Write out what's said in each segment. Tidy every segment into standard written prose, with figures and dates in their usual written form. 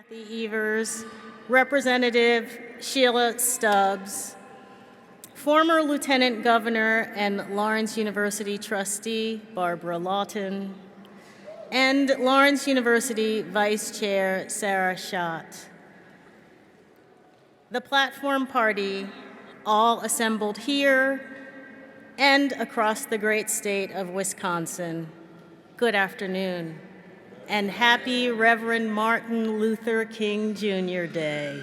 Kathy Evers, Representative Sheila Stubbs, former Lieutenant Governor and Lawrence University trustee Barbara Lawton, and Lawrence University Vice Chair Sarah Schott. The platform party, all assembled here and across the great state of Wisconsin. Good afternoon, and happy Reverend Martin Luther King Jr. Day.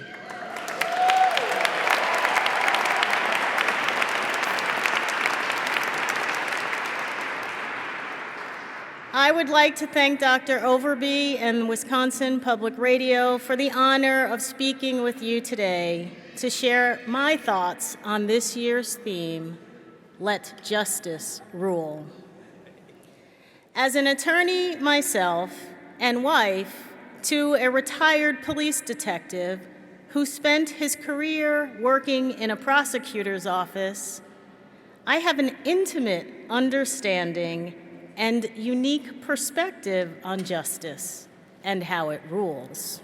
I would like to thank Dr. Overby and Wisconsin Public Radio for the honor of speaking with you today to share my thoughts on this year's theme, Let Justice Rule. As an attorney myself and wife to a retired police detective who spent his career working in a prosecutor's office, I have an intimate understanding and unique perspective on justice and how it rules.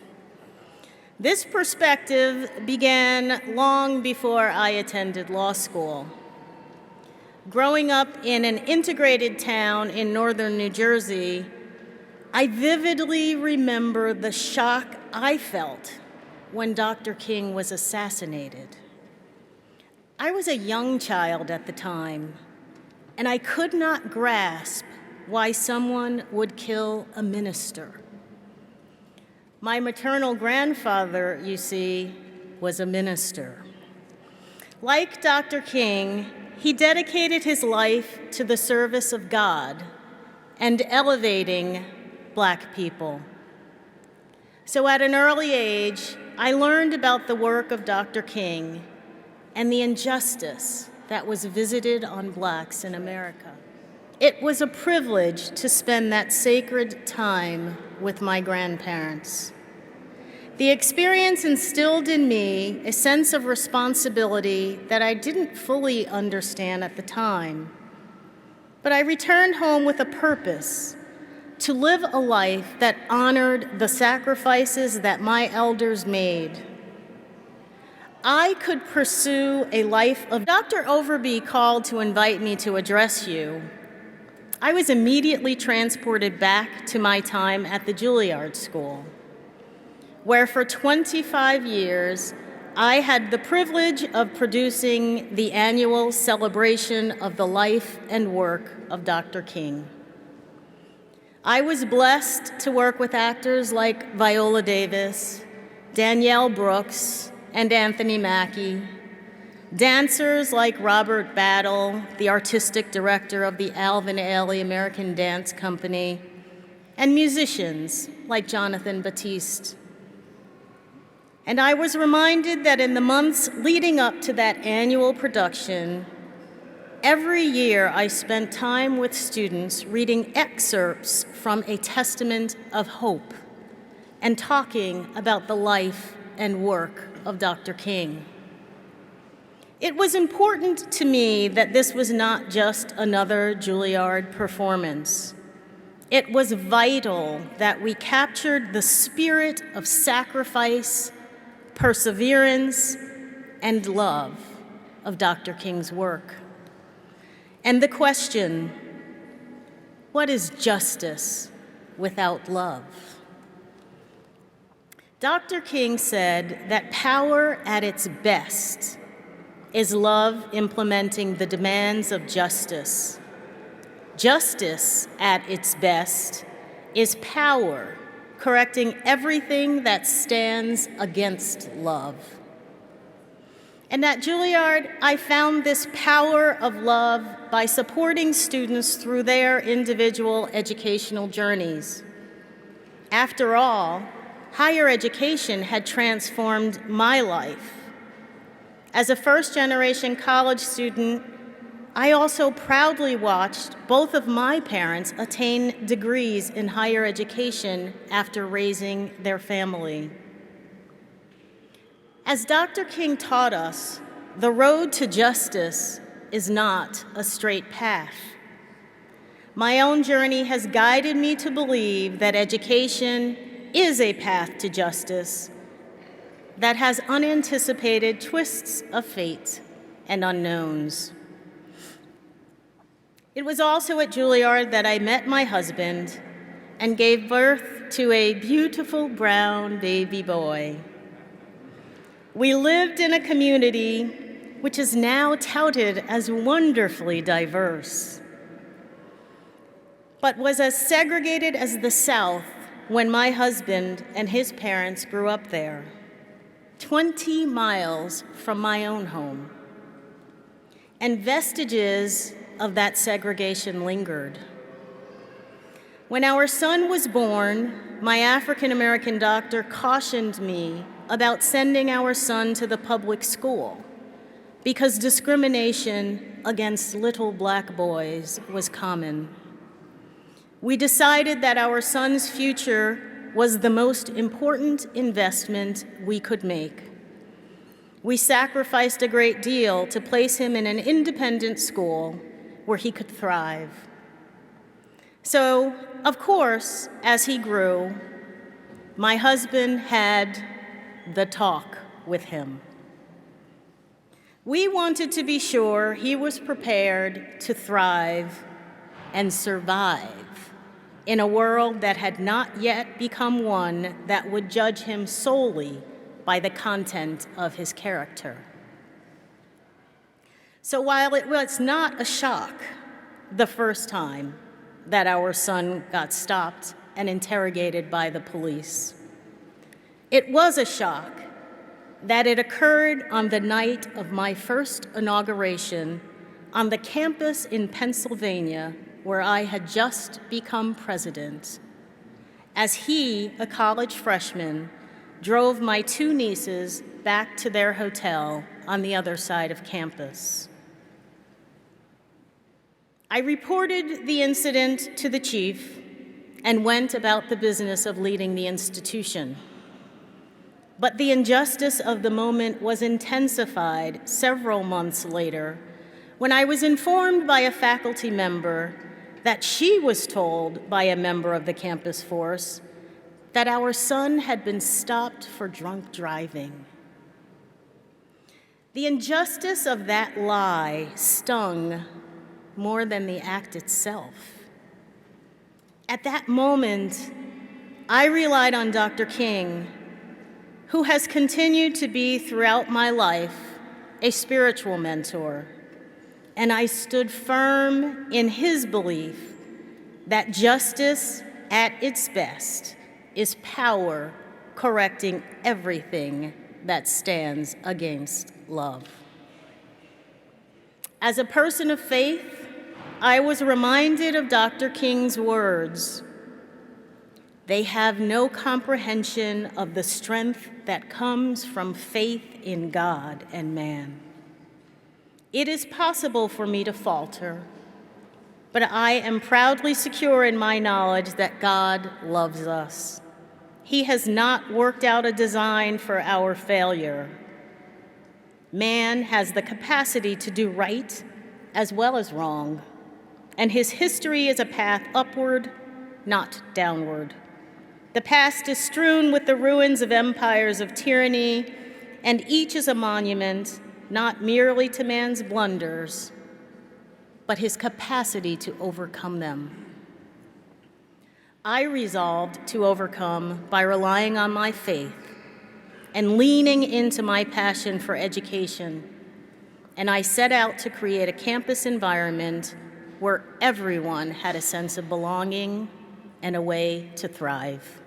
This perspective began long before I attended law school. Growing up in an integrated town in northern New Jersey, I vividly remember the shock I felt when Dr. King was assassinated. I was a young child at the time, and I could not grasp why someone would kill a minister. My maternal grandfather, you see, was a minister. Like Dr. King, he dedicated his life to the service of God and elevating Black people. So at an early age, I learned about the work of Dr. King and the injustice that was visited on Blacks in America. It was a privilege to spend that sacred time with my grandparents. The experience instilled in me a sense of responsibility that I didn't fully understand at the time. But I returned home with a purpose to live a life that honored the sacrifices that my elders made. I could pursue a life of Dr. Overby called to invite me to address you. I was immediately transported back to my time at the Juilliard School, where for 25 years, I had the privilege of producing the annual celebration of the life and work of Dr. King. I was blessed to work with actors like Viola Davis, Danielle Brooks, and Anthony Mackie, dancers like Robert Battle, the artistic director of the Alvin Ailey American Dance Company, and musicians like Jonathan Batiste. And I was reminded that in the months leading up to that annual production, every year I spent time with students reading excerpts from A Testament of Hope and talking about the life and work of Dr. King. It was important to me that this was not just another Juilliard performance. It was vital that we captured the spirit of sacrifice, perseverance, and love of Dr. King's work. And the question, what is justice without love? Dr. King said that power at its best is love implementing the demands of justice. Justice at its best is power correcting everything that stands against love. And at Juilliard, I found this power of love by supporting students through their individual educational journeys. After all, higher education had transformed my life. As a first-generation college student, I also proudly watched both of my parents attain degrees in higher education after raising their family. As Dr. King taught us, the road to justice is not a straight path. My own journey has guided me to believe that education is a path to justice that has unanticipated twists of fate and unknowns. It was also at Juilliard that I met my husband and gave birth to a beautiful brown baby boy. We lived in a community which is now touted as wonderfully diverse, but was as segregated as the South when my husband and his parents grew up there, 20 miles from my own home. And vestiges of that segregation lingered. When our son was born, my African-American doctor cautioned me about sending our son to the public school because discrimination against little black boys was common. We decided that our son's future was the most important investment we could make. We sacrificed a great deal to place him in an independent school where he could thrive. So, of course, as he grew, my husband had the talk with him. We wanted to be sure he was prepared to thrive and survive in a world that had not yet become one that would judge him solely by the content of his character. So while it was not a shock the first time that our son got stopped and interrogated by the police, it was a shock that it occurred on the night of my first inauguration on the campus in Pennsylvania where I had just become president, as he, a college freshman, drove my two nieces back to their hotel on the other side of campus. I reported the incident to the chief and went about the business of leading the institution. But the injustice of the moment was intensified several months later when I was informed by a faculty member that she was told by a member of the campus force that our son had been stopped for drunk driving. The injustice of that lie stung more than the act itself. At that moment, I relied on Dr. King, who has continued to be throughout my life a spiritual mentor, and I stood firm in his belief that justice at its best is power correcting everything that stands against love. As a person of faith, I was reminded of Dr. King's words, "They have no comprehension of the strength that comes from faith in God and man." It is possible for me to falter, but I am proudly secure in my knowledge that God loves us. He has not worked out a design for our failure. Man has the capacity to do right as well as wrong, and his history is a path upward, not downward. The past is strewn with the ruins of empires of tyranny, and each is a monument not merely to man's blunders, but his capacity to overcome them. I resolved to overcome by relying on my faith and leaning into my passion for education, and I set out to create a campus environment where everyone had a sense of belonging and a way to thrive.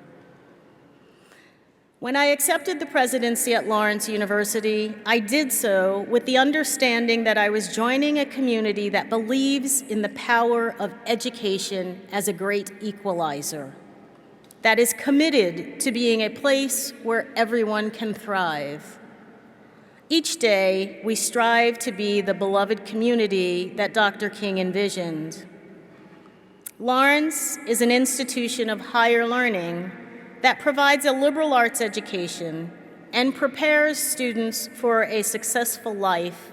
When I accepted the presidency at Lawrence University, I did so with the understanding that I was joining a community that believes in the power of education as a great equalizer, that is committed to being a place where everyone can thrive. Each day, we strive to be the beloved community that Dr. King envisioned. Lawrence is an institution of higher learning that provides a liberal arts education and prepares students for a successful life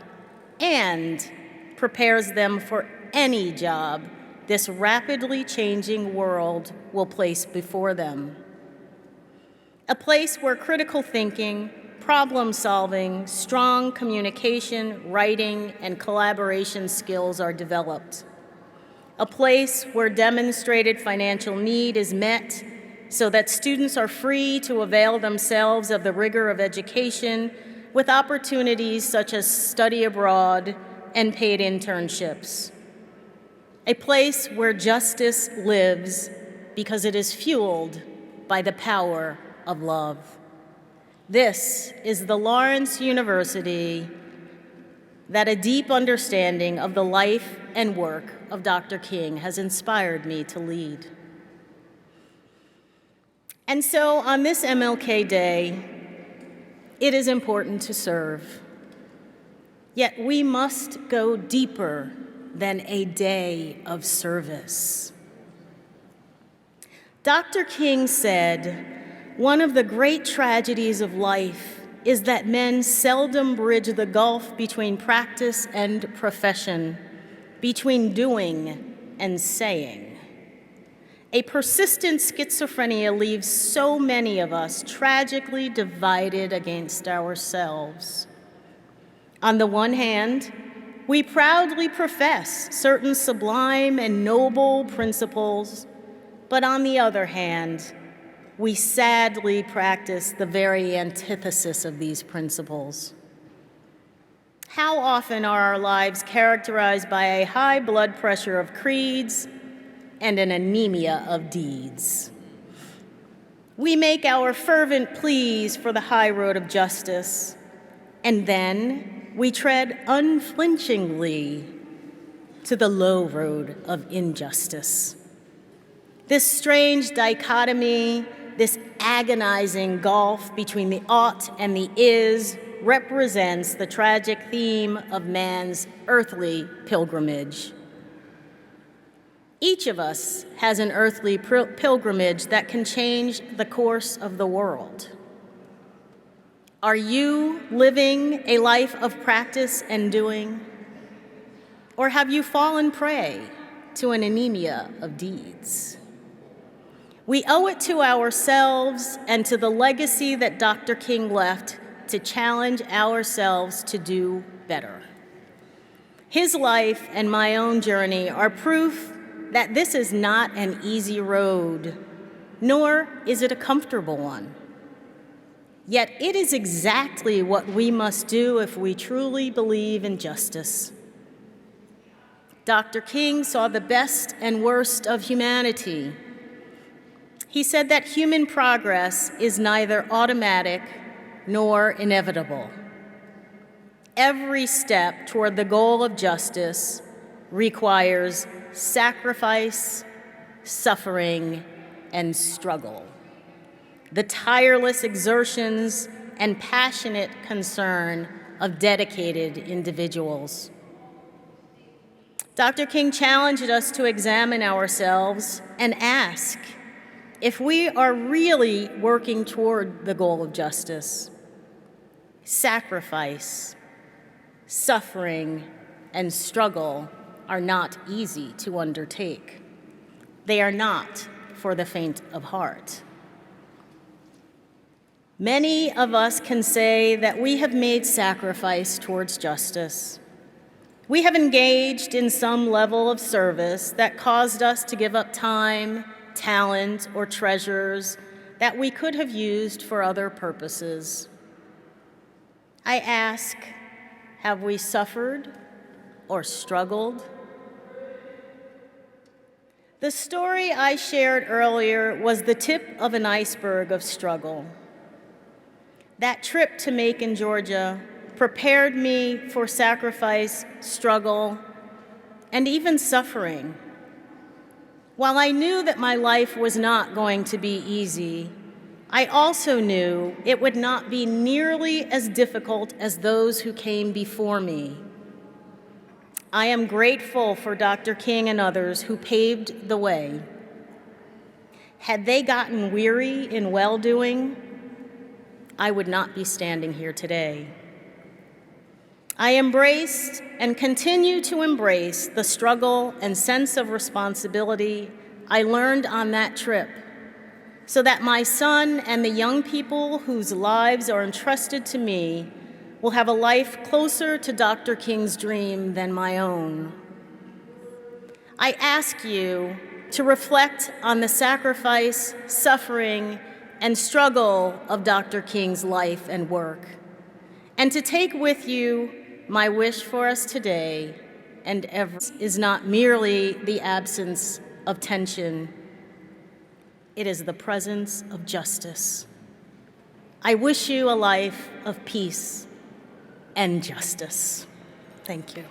and prepares them for any job this rapidly changing world will place before them. a place where critical thinking, problem solving, strong communication, writing, and collaboration skills are developed. A place where demonstrated financial need is met so that students are free to avail themselves of the rigor of education with opportunities such as study abroad and paid internships. A place where justice lives because it is fueled by the power of love. This is the Lawrence University that a deep understanding of the life and work of Dr. King has inspired me to lead. And so on this MLK Day, it is important to serve. Yet we must go deeper than a day of service. Dr. King said, "One of the great tragedies of life is that men seldom bridge the gulf between practice and profession, between doing and saying. A persistent schizophrenia leaves so many of us tragically divided against ourselves. On the one hand, we proudly profess certain sublime and noble principles, but on the other hand, we sadly practice the very antithesis of these principles. How often are our lives characterized by a high blood pressure of creeds and an anemia of deeds? We make our fervent pleas for the high road of justice, and then we tread unflinchingly to the low road of injustice. This strange dichotomy, this agonizing gulf between the ought and the is, represents the tragic theme of man's earthly pilgrimage. Each of us has an earthly pilgrimage that can change the course of the world. Are you living a life of practice and doing? Or have you fallen prey to an anemia of deeds? We owe it to ourselves and to the legacy that Dr. King left to challenge ourselves to do better. His life and my own journey are proof that this is not an easy road, nor is it a comfortable one. Yet it is exactly what we must do if we truly believe in justice. Dr. King saw the best and worst of humanity. He said that human progress is neither automatic nor inevitable. Every step toward the goal of justice requires sacrifice, suffering, and struggle. The tireless exertions and passionate concern of dedicated individuals. Dr. King challenged us to examine ourselves and ask if we are really working toward the goal of justice. Sacrifice, suffering, and struggle are not easy to undertake. They are not for the faint of heart. Many of us can say that we have made sacrifice towards justice. We have engaged in some level of service that caused us to give up time, talent, or treasures that we could have used for other purposes. I ask, have we suffered or struggled? The story I shared earlier was the tip of an iceberg of struggle. That trip to Macon, Georgia, prepared me for sacrifice, struggle, and even suffering. While I knew that my life was not going to be easy, I also knew it would not be nearly as difficult as those who came before me. I am grateful for Dr. King and others who paved the way. Had they gotten weary in well-doing, I would not be standing here today. I embraced and continue to embrace the struggle and sense of responsibility I learned on that trip, so that my son and the young people whose lives are entrusted to me will have a life closer to Dr. King's dream than my own. I ask you to reflect on the sacrifice, suffering, and struggle of Dr. King's life and work, and to take with you my wish for us today and ever is not merely the absence of tension, it is the presence of justice. I wish you a life of peace and justice. Thank you.